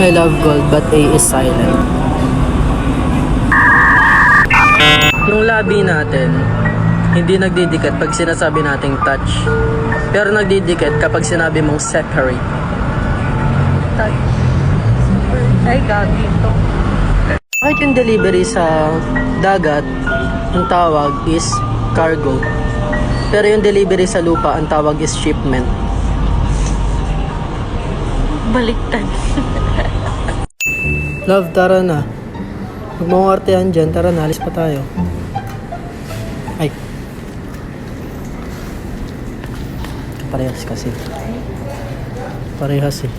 I love gold but A is silent. Yung labi natin, hindi nagdidikit pag sinasabi nating touch. Pero nagdidikit kapag sinabi mong separate. Touch. Ay, gagi ito. Kahit yung delivery sa dagat, ang tawag is cargo. Pero yung delivery sa lupa, ang tawag is shipment. Baliktad. Love, tara na. Huwag mong artehan dyan. Tara na, alis pa tayo. Ay. Parehas kasi. Parehas eh.